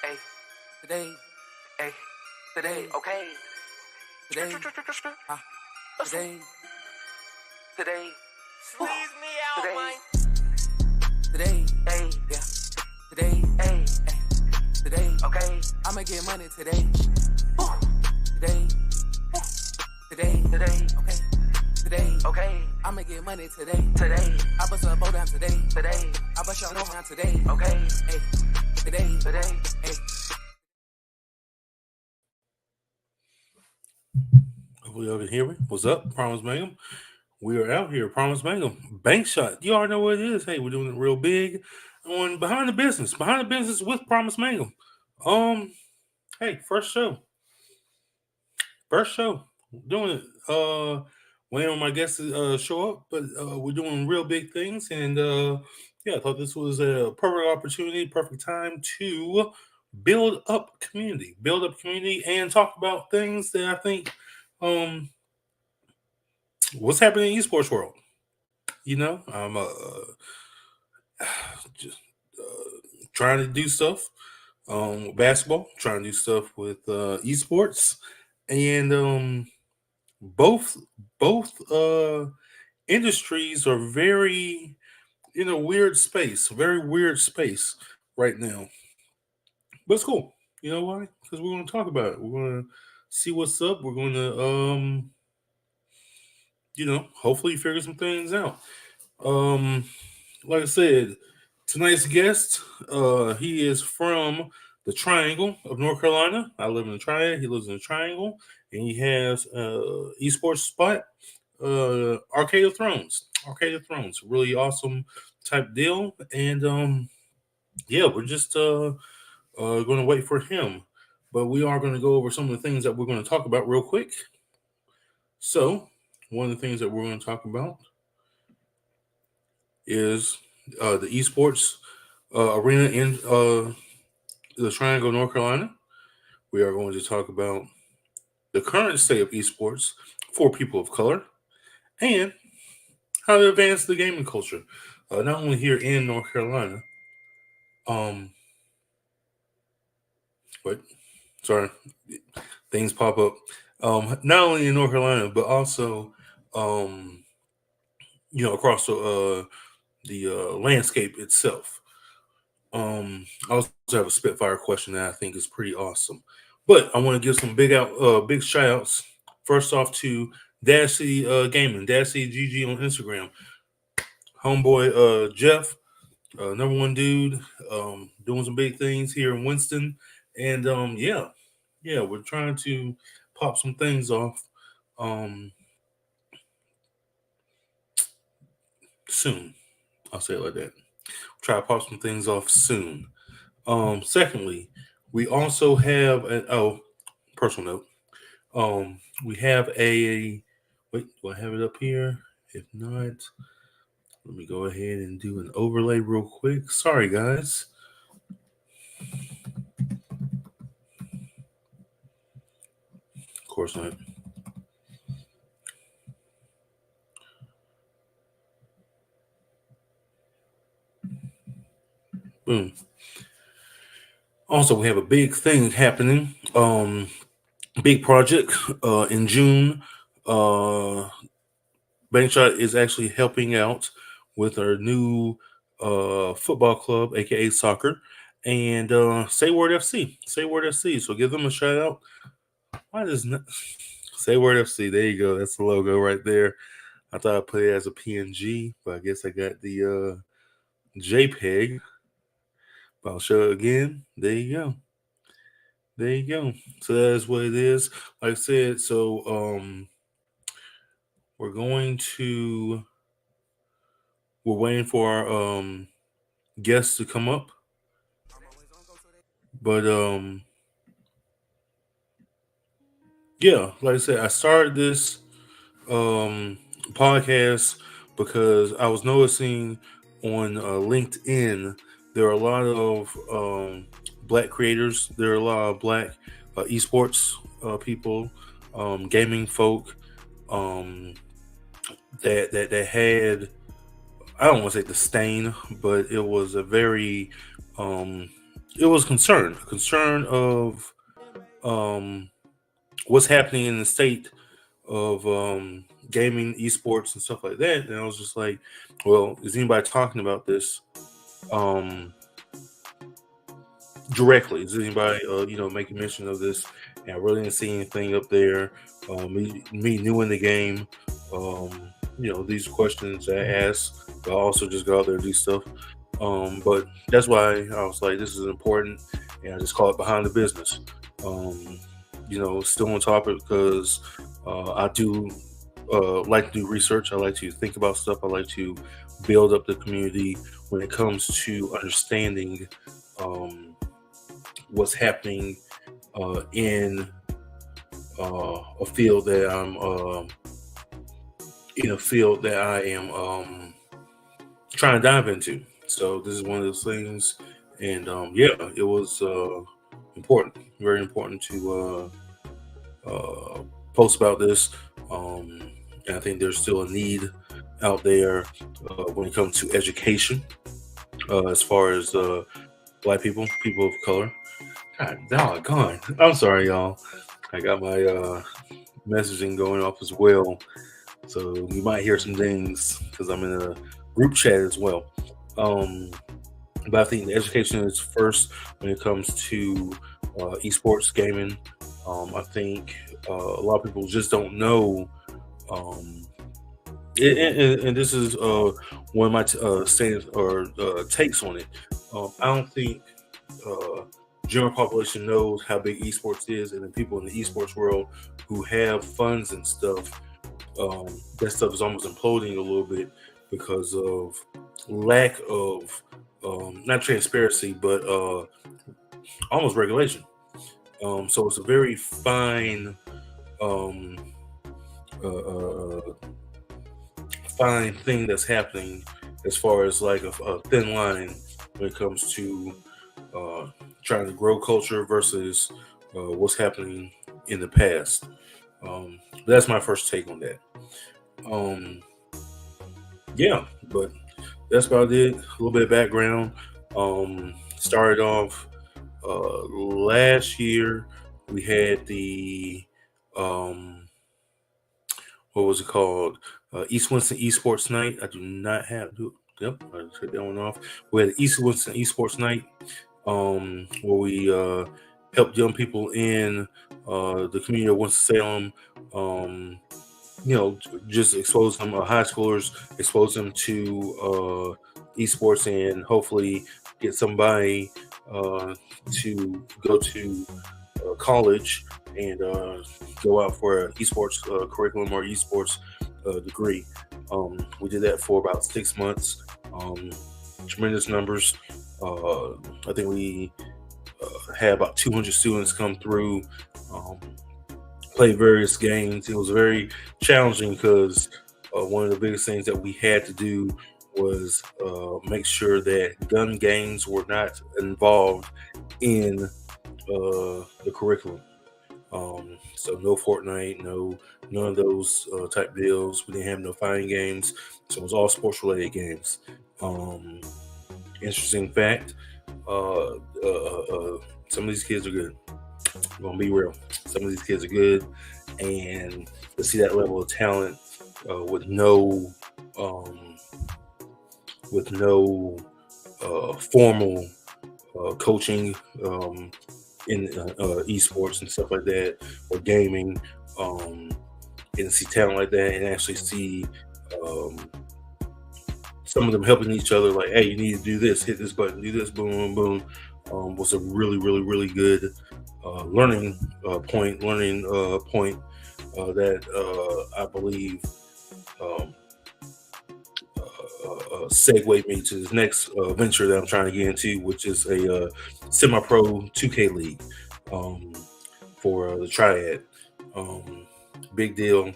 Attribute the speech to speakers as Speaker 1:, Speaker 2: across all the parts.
Speaker 1: Hey, today, hey, today, okay. Today, today, squeeze me out, today, today, hey, yeah, today, hey, today, okay. I'ma get money today, today, today, okay. Today, okay, I'ma get money today. I bust a bow down today. I bust your down today. Okay, hey, today, hey.
Speaker 2: Hopefully y'all can hear me. What's up, Promise Mangum? We are out here, Promise Mangum. Bankshot. You already know what it is. Hey, we're doing it real big on Behind the Business. Behind the Business with Promise Mangum. Hey, first show. Doing it. Waiting on my guests to show up, but we're doing real big things, and yeah, I thought this was a perfect opportunity, perfect time to build up community, and talk about things that I think what's happening in the esports world. You know, I'm just trying to do stuff with basketball, trying to do stuff with esports, and both industries are very in a weird space, very weird space right now. But it's cool. You know why? Because we're going to talk about it. We're going to see what's up. We're going to hopefully figure some things out. Um, like I said, tonight's guest, he is from the Triangle of North Carolina. I live in the Triad. He lives in the Triangle, and he has esports spot, Arcade of Thrones. Really awesome type deal. And yeah, we're just going to wait for him. But we are going to go over some of the things that we're going to talk about real quick. So, one of the things that we're going to talk about is the esports arena in the Triangle, North Carolina. We are going to talk about the current state of esports for people of color and how to advance the gaming culture, not only here in North Carolina. But sorry, things pop up. Not only in North Carolina, but also, um, across the landscape itself. I also have a Spitfire question that I think is pretty awesome. But I want to give some big shout outs. First off to Dash City Gaming, Dash City GG on Instagram. Homeboy Jeff, number one dude, doing some big things here in Winston. And yeah, we're trying to pop some things off soon. I'll say it like that. Try to pop some things off soon. Secondly, we also have personal note. We have a wait. Do I have it up here? If not, let me go ahead and do an overlay real quick. Sorry, guys. Of course not. Boom. Also, we have a big thing happening. Big project in June. Uh, Bankshot is actually helping out with our new football club, aka soccer, and Say Word FC. Say Word FC. So give them a shout out. Why does not Say Word FC? There you go. That's the logo right there. I thought I'd put it as a PNG, but I guess I got the JPEG. But I'll show it again. There you go. There you go. So that's what it is. Like I said, so we're going to we're waiting for our guests to come up. But yeah, like I said, I started this podcast because I was noticing on LinkedIn there are a lot of black creators. There are a lot of black esports people, gaming folk um, that had, I don't want to say disdain, but it was a very it was concern of um, what's happening in the state of gaming, esports, and stuff like that. And I was just like, well, is anybody talking about this um, directly? Is anybody, making mention of this? And I really didn't see anything up there. Me new in the game. These questions I ask, but I also just go out there and do stuff. But that's why I was like, this is important, and I just call it behind the business. Still on topic because I do like to do research. I like to think about stuff. I like to build up the community when it comes to understanding what's happening in a field that I'm I am trying to dive into. So this is one of those things, and it was important, very important to post about this. And I think there's still a need out there when it comes to education, as far as black people of color. God doggone. I'm sorry, y'all. I got my messaging going off as well. So you might hear some things because I'm in a group chat as well. But I think the education is first when it comes to esports gaming. I think a lot of people just don't know. And this is one of my stands or takes on it. I don't think general population knows how big esports is, and the people in the esports world who have funds and stuff, that stuff is almost imploding a little bit because of lack of not transparency, but almost regulation. So it's a very fine fine thing that's happening as far as like a thin line when it comes to trying to grow culture versus what's happening in the past. That's my first take on that. Yeah, but that's about it. A little bit of background. Started off last year. We had the what was it called? East Winston Esports Night. I do not have. Yep, I took that one off. We had the East Winston Esports Night, where we helped young people in the community of Winston-Salem. Just expose them, high schoolers, expose them to esports, and hopefully get somebody to go to college and go out for an esports curriculum or esports degree. We did that for about 6 months. Tremendous numbers. I think we had about 200 students come through, play various games. It was very challenging because one of the biggest things that we had to do was make sure that gun games were not involved in the curriculum. So no Fortnite, none of those type deals. We didn't have no fighting games, so it was all sports related games. Interesting fact: Some of these kids are good. I'm gonna be real. Some of these kids are good, and to see that level of talent with no um, formal coaching in esports and stuff like that, or gaming, and see talent like that, and actually see um, some of them helping each other. Like, hey, you need to do this, hit this button, do this, boom, boom, boom. Was a really, really, really good learning point that I believe um, segued me to this next venture that I'm trying to get into, which is a semi-pro 2K league for the Triad. Big deal.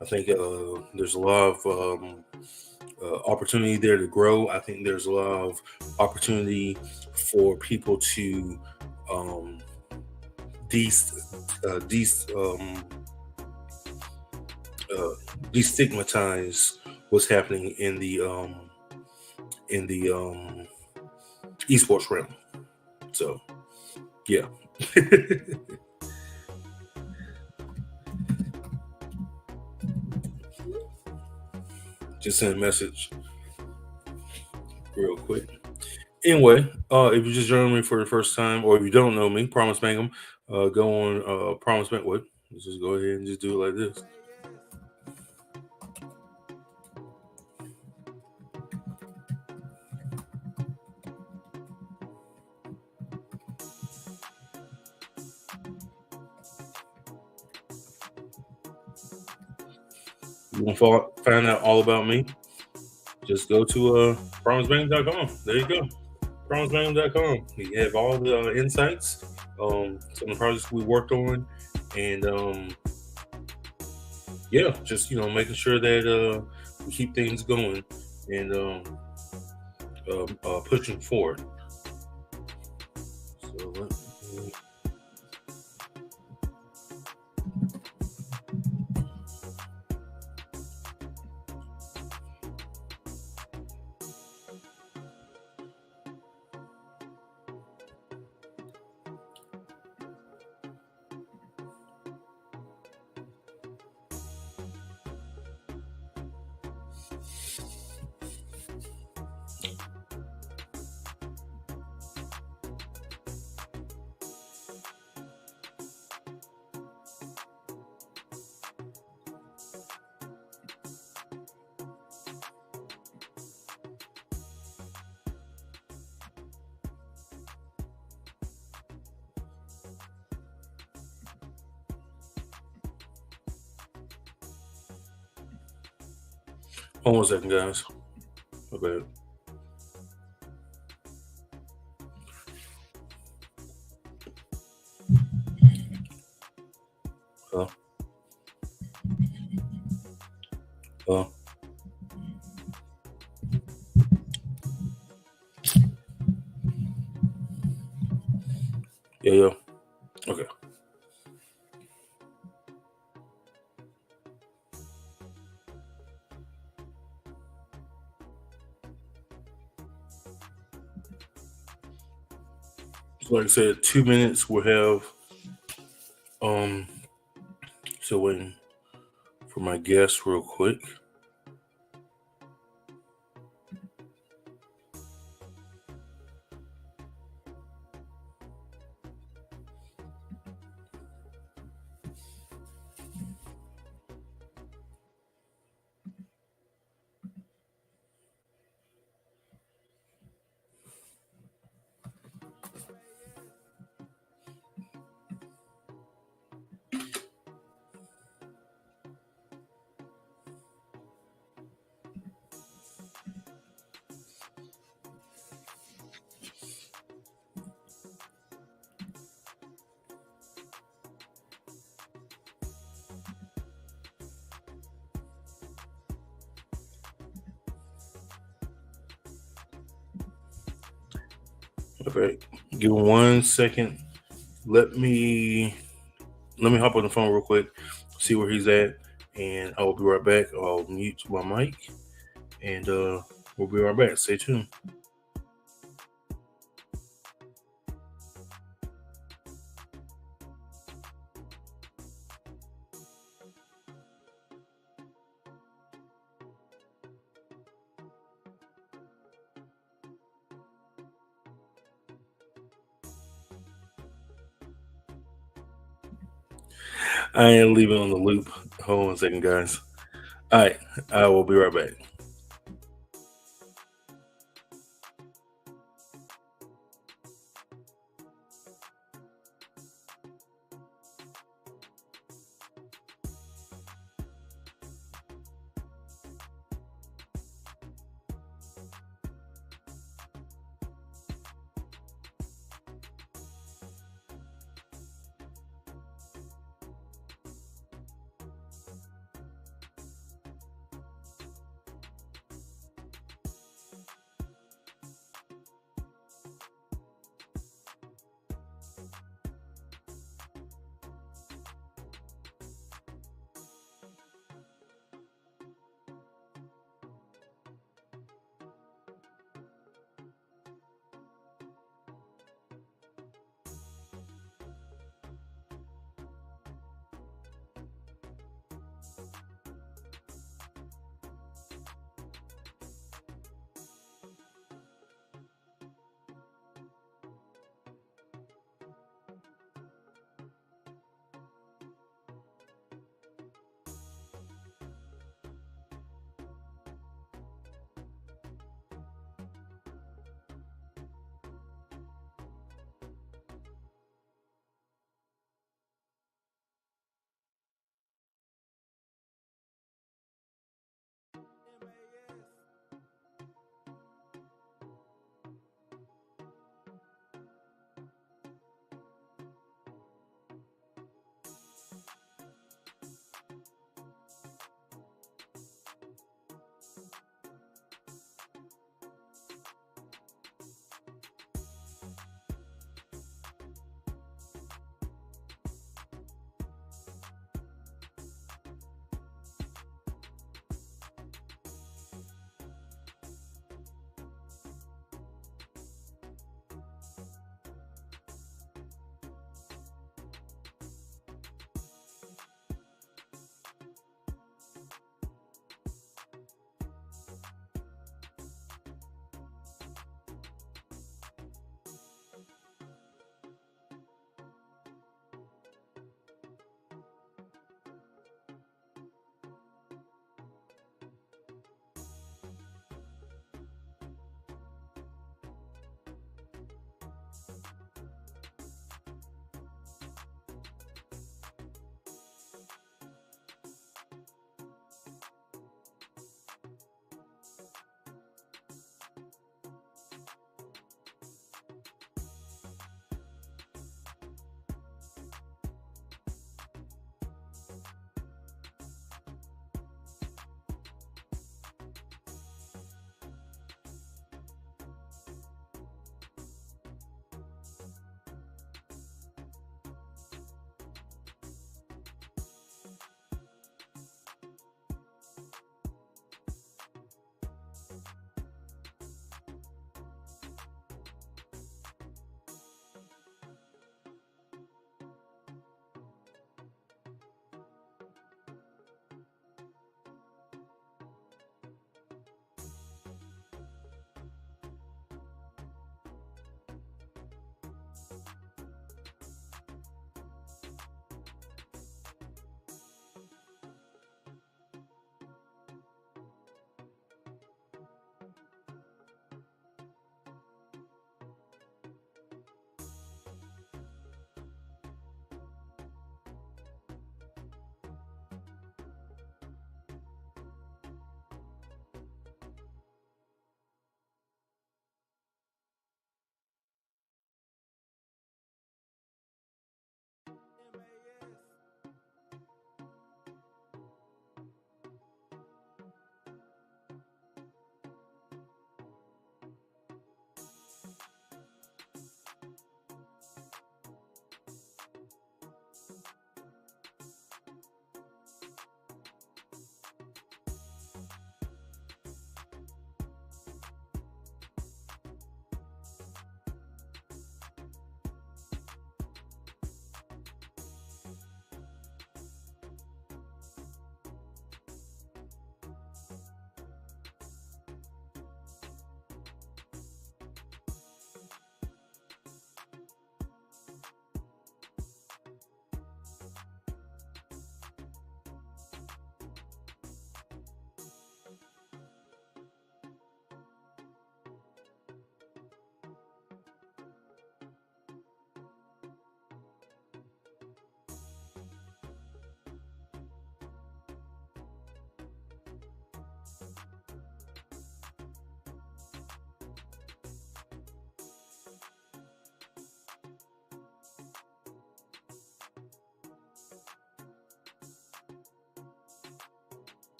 Speaker 2: I think there's a lot of opportunity there to grow. I think there's a lot of opportunity for people to destigmatize what's happening in the esports realm. So, yeah. Just send a message real quick. Anyway, if you just joined me for the first time, or if you don't know me, Promise Mangum, go on Promise Mangum. What? Let's just go ahead and just do it like this. You want to find out all about me? Just go to promisebang.com. There you go. promisebang.com. We have all the insights, some of the projects we worked on, and yeah, just making sure that we keep things going and pushing forward. So let me. Hold on a second, guys. Okay. Hello? Hello? Yeah. Okay. So like I said, 2 minutes we'll have so waiting for my guest real quick. Okay, give me 1 second. Let me hop on the phone real quick, see where he's at, and I will be right back. I'll mute my mic, and we'll be right back. Stay tuned. I ain't leaving on the loop. Hold on a second, guys. All right, I will be right back.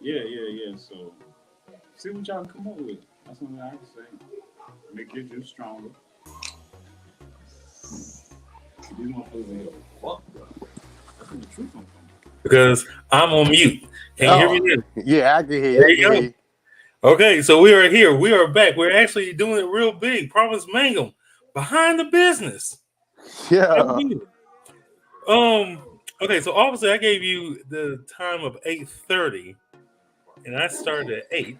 Speaker 3: Yeah. So, see what y'all come up with. That's something I can say. Make your juice stronger. These motherfuckers ain't gonna fuck, bro. That's where the truth comes from.
Speaker 2: Because I'm on mute. Can you hear me now?
Speaker 4: Yeah, I can hear you.
Speaker 2: There you go. Okay, so we are here. We are back. We're actually doing it real big. Promise Mangum behind the business.
Speaker 4: Yeah.
Speaker 2: Okay, so obviously I gave you the time of 8:30, and I started at 8.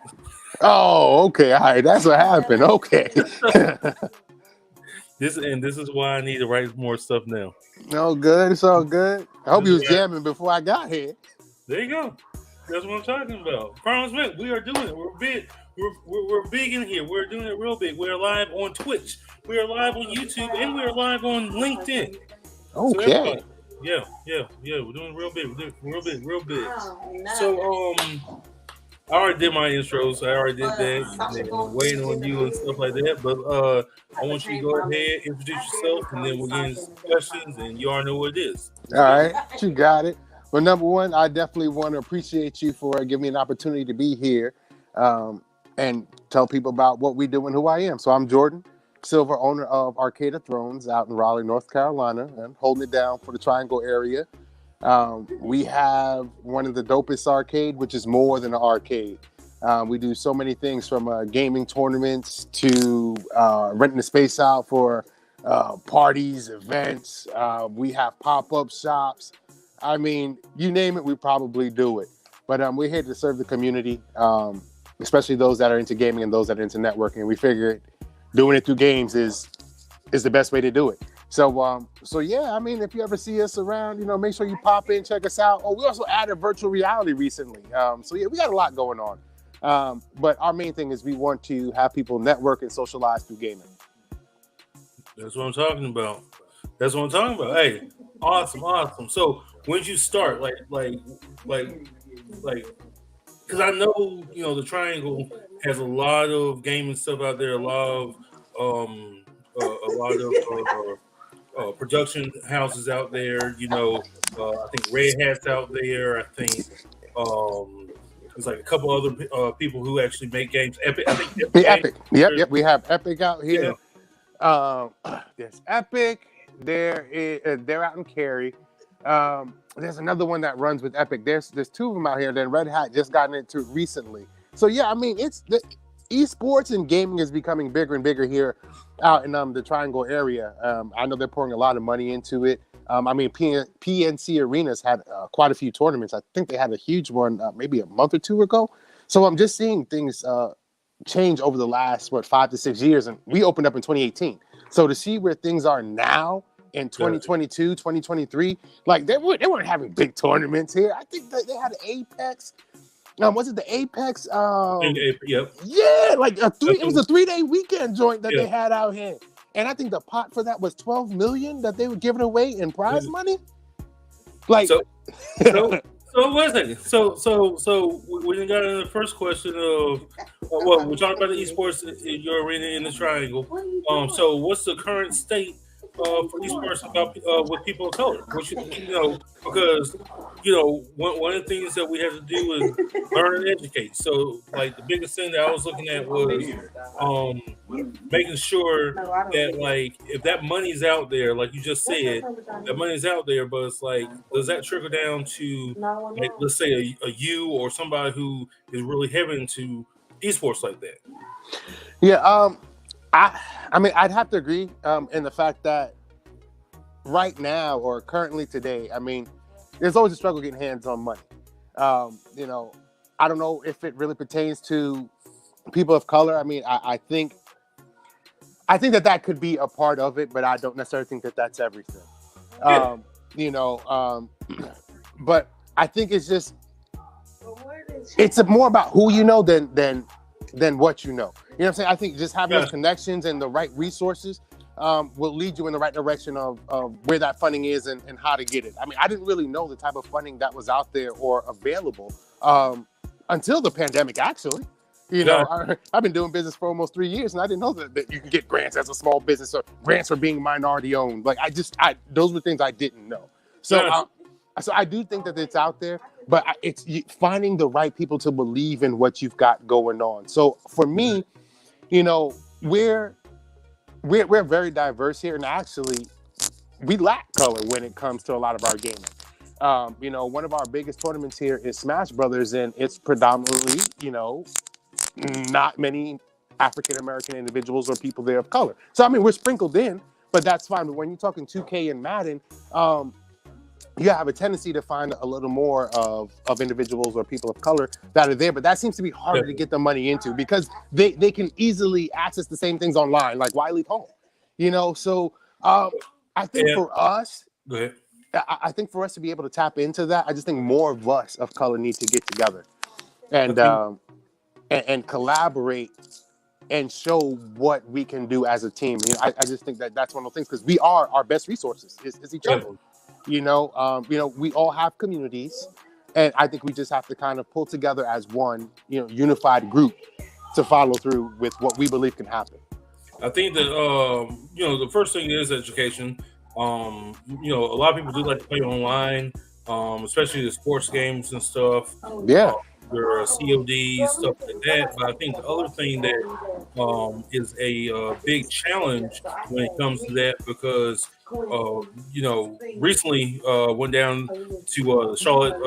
Speaker 4: Oh, okay. All right, that's what happened. Okay.
Speaker 2: This is why I need to write more stuff now.
Speaker 4: No good. It's all good. I hope you was jamming before I got here.
Speaker 2: There you go. That's what I'm talking about. Promise me, we are doing it. We're big. We're big in here. We're doing it real big. We're live on Twitch. We are live on YouTube, and we are live on LinkedIn.
Speaker 4: Okay.
Speaker 2: So yeah. We're doing real big. We're doing real big. So I already did my intros. I already did that. And waiting on you and stuff like that. But I want you to go ahead, introduce yourself, and then we'll get into questions. And you already know what it is.
Speaker 4: All right, you got it. Well, number one, I definitely want to appreciate you for giving me an opportunity to be here and tell people about what we do and who I am. So I'm Jordan Silver, owner of Arcade of Thrones out in Raleigh, North Carolina, and holding it down for the Triangle area. We have one of the dopest arcade, which is more than an arcade. We do so many things from gaming tournaments to renting the space out for parties, events. We have pop-up shops. I mean, you name it, we probably do it. But we're here to serve the community, especially those that are into gaming and those that are into networking. We figured doing it through games is the best way to do it. So yeah, I mean, if you ever see us around, make sure you pop in, check us out. Oh, we also added virtual reality recently. So yeah, we got a lot going on. But our main thing is we want to have people network and socialize through gaming.
Speaker 2: That's what I'm talking about. Hey, awesome. So when did you start? Like, because I know the Triangle has a lot of gaming stuff out there, a lot of production houses out there. I think Red Hat's out there. I think there's like a couple other people who actually make games. Epic. I think
Speaker 4: Epic. Yep. We have Epic out here. Yeah. There's Epic. They're out in Cary. There's another one that runs with Epic. There's two of them out here. Then Red Hat just gotten into recently. So yeah, I mean, it's the esports and gaming is becoming bigger and bigger here out in the Triangle area. I know they're pouring a lot of money into it. I mean, PNC Arenas had quite a few tournaments. I think they had a huge one maybe a month or two ago. So I'm just seeing things change over the last 5 to 6 years, and we opened up in 2018. So to see where things are now in 2022, 2023, like they weren't having big tournaments here. I think they had an Apex. Was it the Apex?
Speaker 2: Yep.
Speaker 4: Yeah, it was a 3-day weekend joint that they had out here. And I think the pot for that was $12 million that they were giving away in prize money. So
Speaker 2: wait a second. So we got in the first question of we're talking about the esports in your arena in the Triangle. So what's the current state for esports about with people of color? Which because one of the things that we have to do is learn and educate. So like the biggest thing that I was looking at was making sure that like if that money's out there, like you just said, that money's out there, but it's like does that trickle down to like let's say a you or somebody who is really heavy into esports like that?
Speaker 4: Yeah, I mean, I'd have to agree in the fact that right now or currently today, I mean, there's always a struggle getting hands on money. I don't know if it really pertains to people of color. I mean, I think that could be a part of it, but I don't necessarily think that that's everything. But I think it's more about who you know than what you know. You know what I'm saying? I think just having those connections and the right resources will lead you in the right direction of where that funding is and how to get it. I mean, I didn't really know the type of funding that was out there or available until the pandemic, actually. I've been doing business for almost 3 years, and I didn't know that you can get grants as a small business or grants for being minority owned. Like, those were things I didn't know. So, so I do think that it's out there, but it's finding the right people to believe in what you've got going on. So for me, we're very diverse here, and actually, we lack color when it comes to a lot of our gaming. One of our biggest tournaments here is Smash Brothers, and it's predominantly, not many African American individuals or people there of color. So I mean, we're sprinkled in, but that's fine. But when you're talking 2K and Madden, you have a tendency to find a little more of individuals or people of color that are there, but that seems to be harder to get the money into because they can easily access the same things online. Like, why leave home? So I think for us, I think for us to be able to tap into that, I just think more of us of color need to get together and collaborate and show what we can do as a team. I just think that that's one of the things because we are our best resources is each other. We all have communities, and I think we just have to kind of pull together as one, unified group to follow through with what we believe can happen.
Speaker 2: I think that the first thing is education. A lot of people do like to play online. especially the sports games and stuff.
Speaker 4: Yeah.
Speaker 2: There are COD stuff like that. But I think the other thing that is a big challenge when it comes to that because recently went down to Charlotte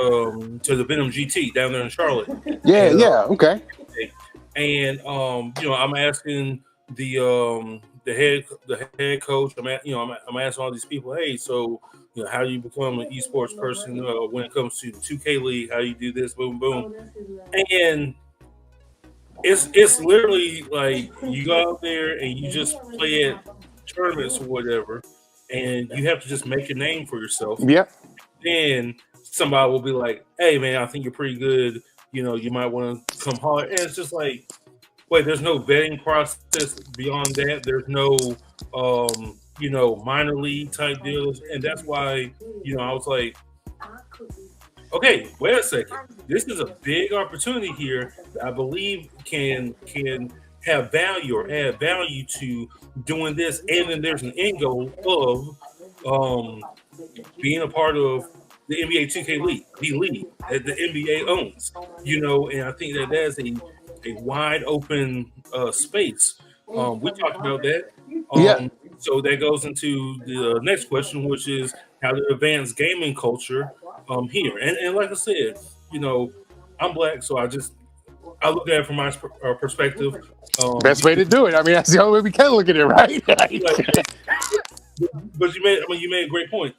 Speaker 2: to the Venom GT down there in Charlotte.
Speaker 4: Yeah,
Speaker 2: And,
Speaker 4: yeah, okay.
Speaker 2: And I'm asking the head coach. I'm asking all these people, hey, so how do you become an esports person when it comes to the 2K League? How do you do this? Boom, boom. And it's literally like you go out there and you just play at tournaments or whatever, and you have to just make a name for yourself.
Speaker 4: Yep.
Speaker 2: Then somebody will be like, "Hey, man, I think you're pretty good. You might want to come hard." And it's just like, wait, there's no vetting process beyond that. There's no, minor league type deals, and that's why, I was like, okay, wait a second. This is a big opportunity here that I believe can have value or add value to doing this, and then there's an end goal of being a part of the NBA 2K League, the league that the NBA owns. And I think that is a wide open space. We talked about that.
Speaker 4: Yeah.
Speaker 2: So that goes into the next question, which is how to advance gaming culture here. And like I said, I'm black, so I look at it from my perspective.
Speaker 4: Best way to do it. I mean, that's the only way we can look at it, right?
Speaker 2: But you made a great point.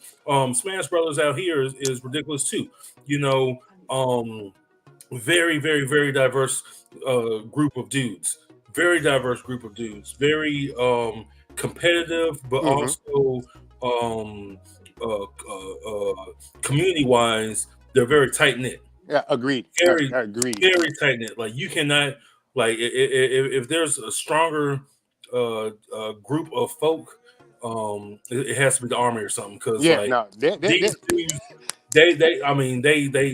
Speaker 2: Smash Brothers out here is ridiculous too. Very, very, very diverse group of dudes. Very diverse group of dudes. Very competitive, but also community wise, they're very tight knit.
Speaker 4: Yeah, agreed. Agreed.
Speaker 2: Very tight knit. Like you cannot if there's a stronger group of folk, it has to be the army or something. Because these dudes, they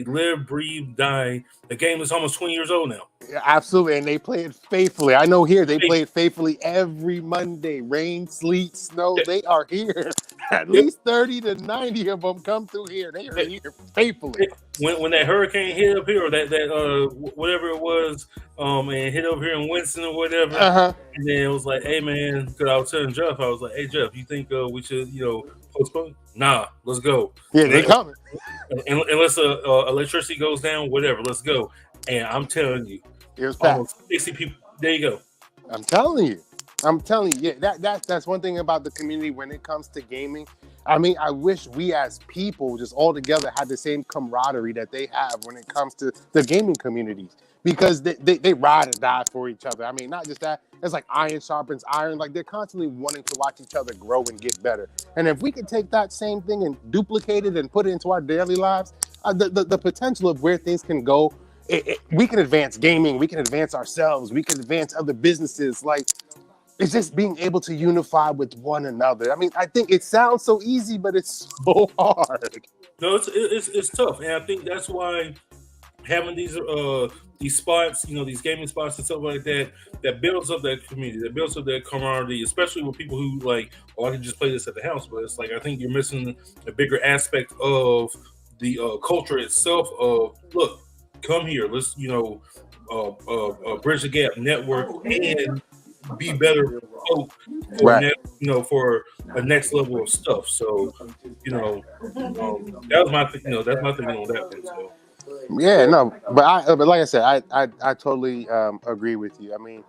Speaker 2: live, breathe, die. The game is almost 20 years old now.
Speaker 4: Yeah, absolutely, and they play it faithfully. I know here they play it faithfully every Monday. Rain, sleet, snow, they are here. At least 30 to 90 of them come through here. They are here faithfully.
Speaker 2: When that hurricane hit up here, or that whatever it was, and hit over here in Winston or whatever, and then it was like, hey man, because I was telling Jeff, I was like, hey Jeff, you think we should postpone? Nah, let's go.
Speaker 4: Yeah, they coming.
Speaker 2: Unless electricity goes down, whatever, let's go. And I'm telling you,
Speaker 4: it was
Speaker 2: almost 60 people. There you go.
Speaker 4: I'm telling you. Yeah, that's one thing about the community when it comes to gaming. I mean, I wish we as people just all together had the same camaraderie that they have when it comes to the gaming communities, because they ride or die for each other. I mean, not just that. It's like iron sharpens iron. Like they're constantly wanting to watch each other grow and get better. And if we could take that same thing and duplicate it and put it into our daily lives, the potential of where things can go, we can advance gaming. We can advance ourselves. We can advance other businesses. Like, it's just being able to unify with one another. I mean, I think it sounds so easy, but it's so hard.
Speaker 2: No, it's tough, and I think that's why having these spots, these gaming spots and stuff like that builds up that community, that builds up that camaraderie, especially with people who like, oh, I can just play this at the house. But it's like I think you're missing a bigger aspect of the culture itself. Of look, come here, let's bridge the gap, network, and be better folk for a next level of stuff. So that was my that's my thinking on that one. So.
Speaker 4: Yeah, no, but like I said, I totally agree with you. I mean,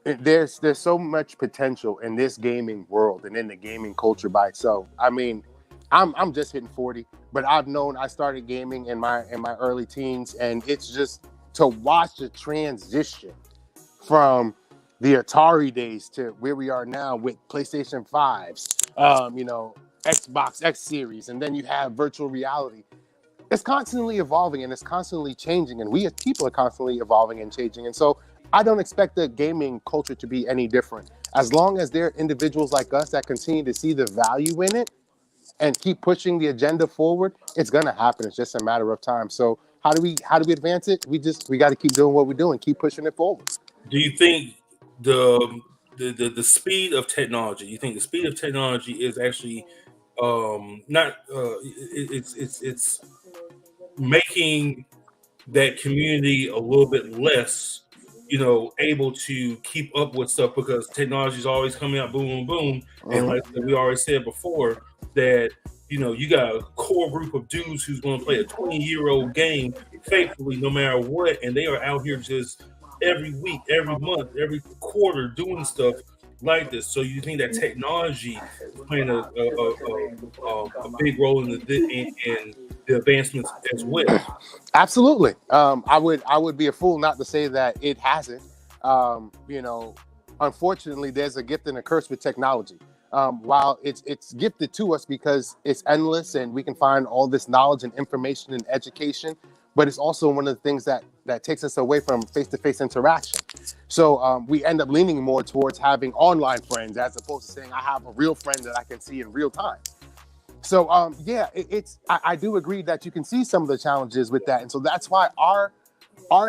Speaker 4: there's so much potential in this gaming world and in the gaming culture by itself. I mean, I'm just hitting 40, but I started gaming in my early teens, and it's just to watch the transition from the Atari days to where we are now with PlayStation 5s, Xbox X Series, and then you have virtual reality. It's constantly evolving and it's constantly changing, and we as people are constantly evolving and changing. And so I don't expect the gaming culture to be any different. As long as there are individuals like us that continue to see the value in it and keep pushing the agenda forward, it's gonna happen. It's just a matter of time. So how do we advance it? We got to keep doing what we're doing, keep pushing it forward.
Speaker 2: Do you think the speed of technology? You think the speed of technology is actually not? It's making that community a little bit less, able to keep up with stuff because technology is always coming out, boom, boom, boom. And like we already said before, that you got a core group of dudes who's going to play a 20-year-old game faithfully, no matter what, and they are out here just every week, every month, every quarter doing stuff like this. So you think that technology is playing a big role in the advancements as well?
Speaker 4: Absolutely. I would be a fool not to say that it hasn't. Unfortunately, there's a gift and a curse with technology. While it's gifted to us because it's endless and we can find all this knowledge and information and education, but it's also one of the things that takes us away from face-to-face interaction. So we end up leaning more towards having online friends as opposed to saying I have a real friend that I can see in real time. So I do agree that you can see some of the challenges with that, and so that's why our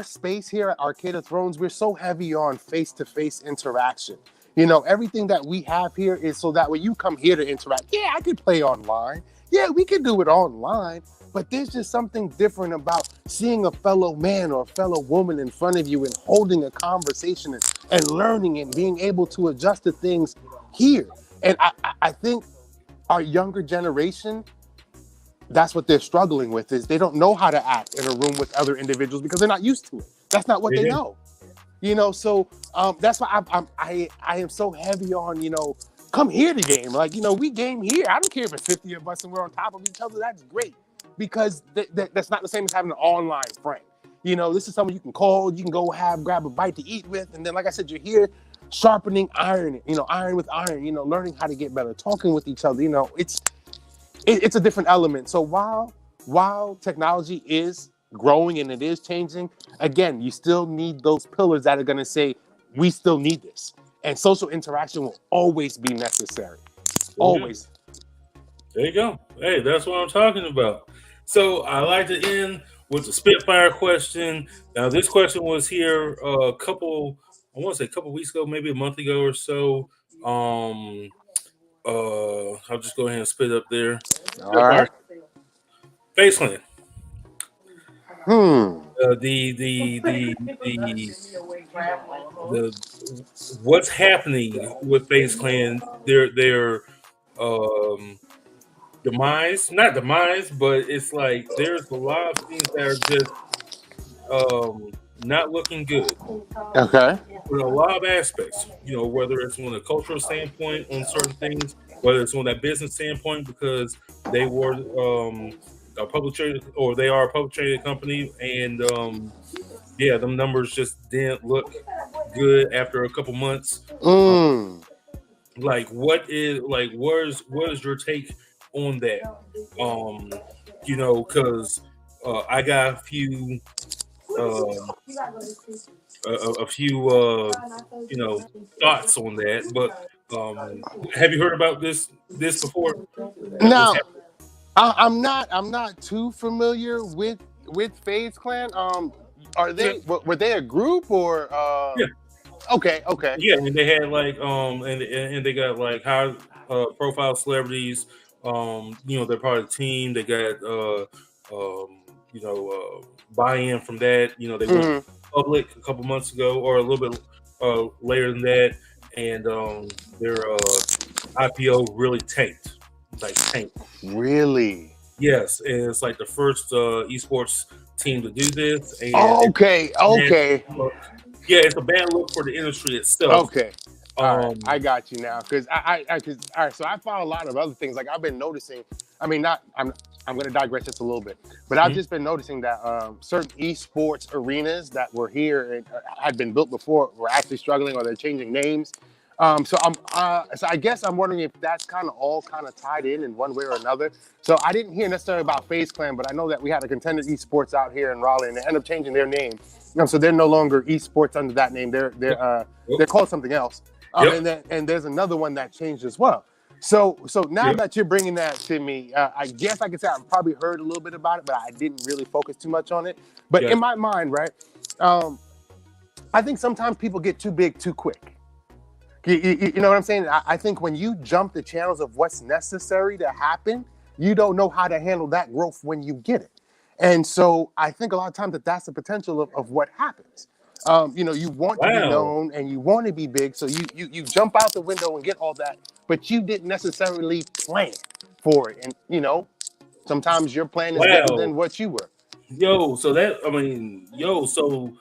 Speaker 4: space here at Arcade of Thrones, we're so heavy on face-to-face interaction. Everything that we have here is so that when you come here to interact, I could play online. Yeah, we can do it online, but there's just something different about seeing a fellow man or a fellow woman in front of you and holding a conversation and learning and being able to adjust to things here. And I think our younger generation, that's what they're struggling with, is they don't know how to act in a room with other individuals because they're not used to it. That's not what they know. So that's why I am so heavy on, come here to game. Like, we game here. I don't care if it's 50 of us and we're on top of each other. That's great. Because that's not the same as having an online friend. This is someone you can call, you can go grab a bite to eat with. And then, like I said, you're here sharpening iron, iron with iron, learning how to get better, talking with each other. It's a different element. So while technology is growing and it is changing, again, you still need those pillars that are going to say, we still need this. And social interaction will always be necessary. Always.
Speaker 2: There you go. Hey, that's what I'm talking about. So I like to end with the Spitfire question. Now, this question was here a couple weeks ago, maybe a month ago or so. I'll just go ahead and spit up there.
Speaker 4: All right.
Speaker 2: FaZe Clan. What's happening with FaZe Clan? Their not demise, but it's like there's a lot of things that are just not looking good.
Speaker 4: Okay.
Speaker 2: With a lot of aspects, whether it's on a cultural standpoint on certain things, whether it's on that business standpoint because they were a public traded, or they are a public traded company, and them numbers just didn't look good after a couple months. What is your take on that? Because I got a few thoughts on that, but have you heard about this before?
Speaker 4: No, I'm not too familiar with FaZe Clan. Were they a group or?
Speaker 2: Yeah.
Speaker 4: Okay.
Speaker 2: Yeah, and they had and they got high profile celebrities. They're part of the team. They got buy-in from that. They went public a couple months ago, or a little bit later than that, and their IPO really tanked.
Speaker 4: Really?
Speaker 2: Yes, and it's the first esports team to do this. And
Speaker 4: okay.
Speaker 2: It's a bad look for the industry itself.
Speaker 4: Okay. All right, I got you now, because all right. So I follow a lot of other things. I've been noticing. I'm going to digress just a little bit, but I've just been noticing that certain esports arenas that were here and had been built before were actually struggling, or they're changing names. So I guess I'm wondering if that's all tied in one way or another. So I didn't hear necessarily about FaZe Clan, but I know that we had a Contender Esports out here in Raleigh, and they ended up changing their name. So they're no longer esports under that name. They're called something else. And there's another one that changed as well. So now that you're bringing that to me, I guess I could say I've probably heard a little bit about it, but I didn't really focus too much on it. But in my mind, right, I think sometimes people get too big too quick. You know what I'm saying? I think when you jump the channels of what's necessary to happen, you don't know how to handle that growth when you get it. And so I think a lot of times that's the potential of what happens. You want to be
Speaker 2: Wow.
Speaker 4: known and you want to be big, so you jump out the window and get all that, but you didn't necessarily plan for it. And sometimes your plan is bigger
Speaker 2: Wow.
Speaker 4: than what you were.
Speaker 2: Yo, so so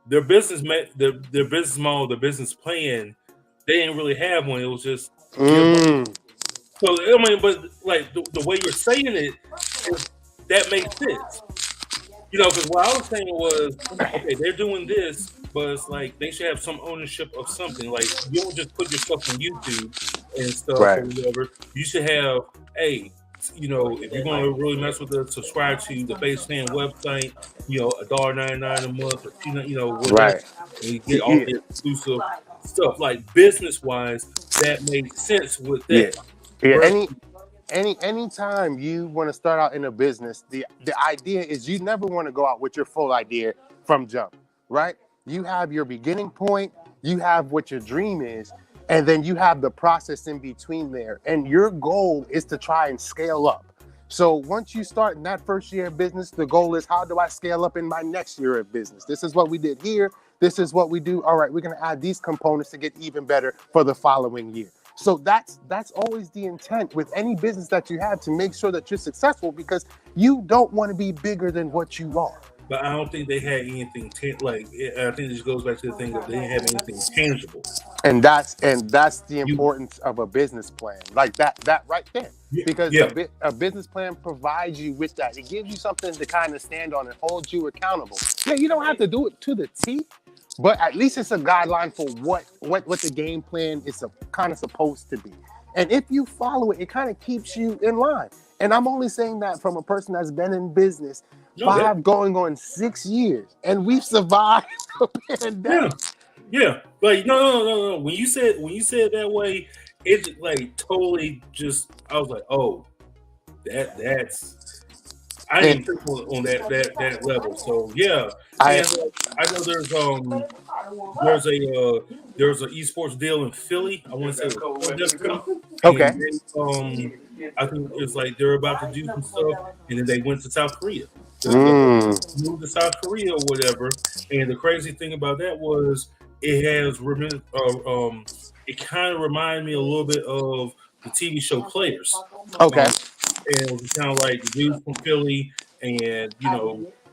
Speaker 2: their their business model, their business plan, they didn't really have one. It was just give money. So but like the way you're saying it, that makes sense. Because what I was saying was, okay, they're doing this, but it's like they should have some ownership of something. Like you don't just put your stuff on YouTube and stuff or
Speaker 4: Right.
Speaker 2: whatever. You should have, hey, if you're going to really mess with it, subscribe to the Base Fan website. $1.99 a month or whatever.
Speaker 4: Right.
Speaker 2: And you get all the exclusive stuff. Like business wise, that makes sense with that.
Speaker 4: Yeah. Anytime you want to start out in a business, the idea is you never want to go out with your full idea from jump, right? You have your beginning point, you have what your dream is, and then you have the process in between there. And your goal is to try and scale up. So once you start in that first year of business, the goal is, how do I scale up in my next year of business? This is what we did here. This is what we do. All right, we're going to add these components to get even better for the following year. So that's always the intent with any business that you have, to make sure that you're successful, because you don't want to be bigger than what you are.
Speaker 2: But I don't think they had anything I think this goes back to the thing that they didn't have anything tangible.
Speaker 4: And that's the importance of a business plan, like that right there. Because a business plan provides you with that. It gives you something to kind of stand on and hold you accountable. Yeah, you don't have to do it to the T, but at least it's a guideline for what the game plan is kind of supposed to be. And if you follow it, it kind of keeps you in line. And I'm only saying that from a person that's been in business 5 going on 6 years, and we've survived the pandemic.
Speaker 2: Yeah. Like no. When you said it that way, it like totally just, I was like, oh, that's I didn't think on that level. So yeah, I know there's an esports deal in Philly. I want to say it was
Speaker 4: okay.
Speaker 2: I think it's like they're about to do some stuff, and then they went to South Korea. Moved to South Korea or whatever. And the crazy thing about that was it kind of reminded me a little bit of the TV show Players.
Speaker 4: Okay.
Speaker 2: And it was kind of like the dude from Philly, and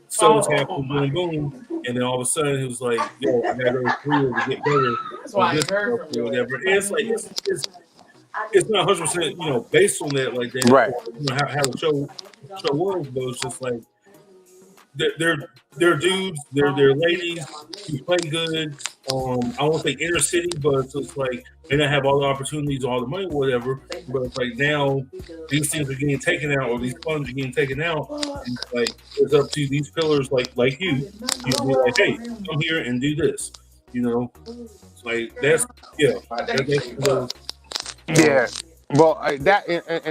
Speaker 2: so was happening, boom, and then all of a sudden it was like, yo, I gotta go to Korea to get better. Or whatever. And it's like it's not 100% based on that like that.
Speaker 4: Right.
Speaker 2: How the show was, but it's just like they're dudes, they're ladies who play good. I won't say inner city, but it's just like they don't have all the opportunities, all the money, whatever. But it's like now these things are getting taken out, or these funds are getting taken out. And it's like it's up to these pillars like you. You be like, hey, come here and do this. It's like that's
Speaker 4: yeah. Well,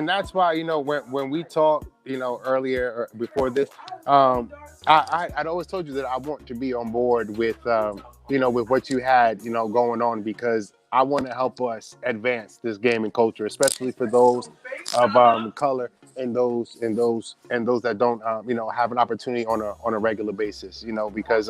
Speaker 4: that's why when we talked earlier or before this, I'd always told you that I want to be on board with with what you had going on, because I want to help us advance this gaming culture, especially for those of color and those that don't have an opportunity on a regular basis, because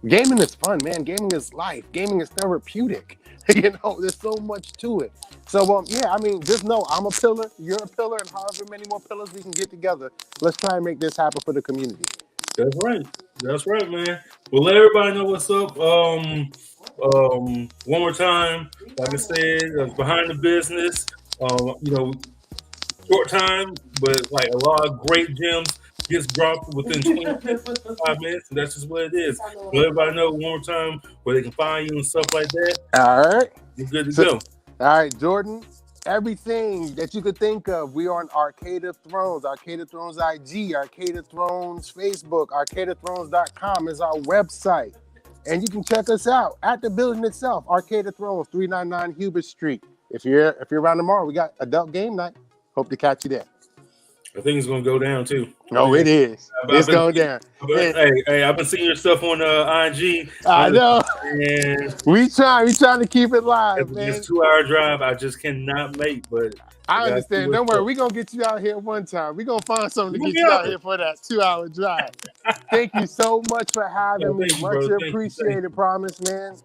Speaker 4: gaming is fun, man. Gaming is life. Gaming is therapeutic. There's so much to it. So, just know I'm a pillar, you're a pillar, and however many more pillars we can get together, let's try and make this happen for the community.
Speaker 2: That's right, man. Well, let everybody know what's up. One more time, like I said, behind the business. Short time, but like a lot of great gems gets dropped within 25 minutes, and that's just what it is. Let everybody know one more time where they can find you and stuff like that.
Speaker 4: All right.
Speaker 2: You're good to go.
Speaker 4: All right, Jordan. Everything that you could think of, we are on Arcade of Thrones, Arcade of Thrones IG, Arcade of Thrones Facebook, arcadeofthrones.com is our website. And you can check us out at the building itself, Arcade of Thrones, 399 Hubert Street. If you're around tomorrow, we got adult game night. Hope to catch you there.
Speaker 2: I think it's going to go down too.
Speaker 4: Oh, it is. It's going down.
Speaker 2: Hey, I've been seeing your stuff on IG.
Speaker 4: I know.
Speaker 2: And
Speaker 4: we trying to keep it live, man.
Speaker 2: It's a 2-hour drive. I just cannot make, but
Speaker 4: I
Speaker 2: got
Speaker 4: understand.
Speaker 2: you.
Speaker 4: Don't worry. We're going to get you out here one time. We're going to find something to
Speaker 2: We'll
Speaker 4: get
Speaker 2: be
Speaker 4: you
Speaker 2: out
Speaker 4: out
Speaker 2: there.
Speaker 4: here for that 2-hour drive. Thank you so much for having me.
Speaker 2: Thank you,
Speaker 4: Much
Speaker 2: bro. Thank you.
Speaker 4: appreciated, Promise, man.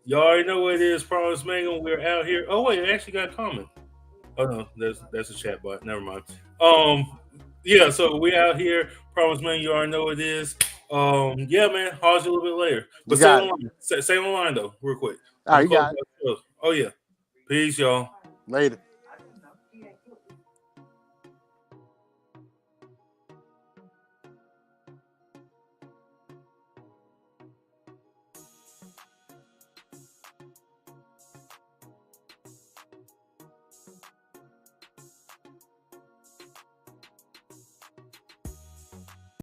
Speaker 2: Y'all already know what it is. Promise Mango. We're out here. Oh wait, I actually got a comment. Oh no, that's a chat bot. Never mind. Yeah. So we out here. Promise Mango. You already know what it is. Yeah, man. Holler you a little bit later. But
Speaker 4: You got it.
Speaker 2: stay on the line though, real quick.
Speaker 4: All right, you got it.
Speaker 2: Oh yeah. Peace, y'all.
Speaker 4: Later.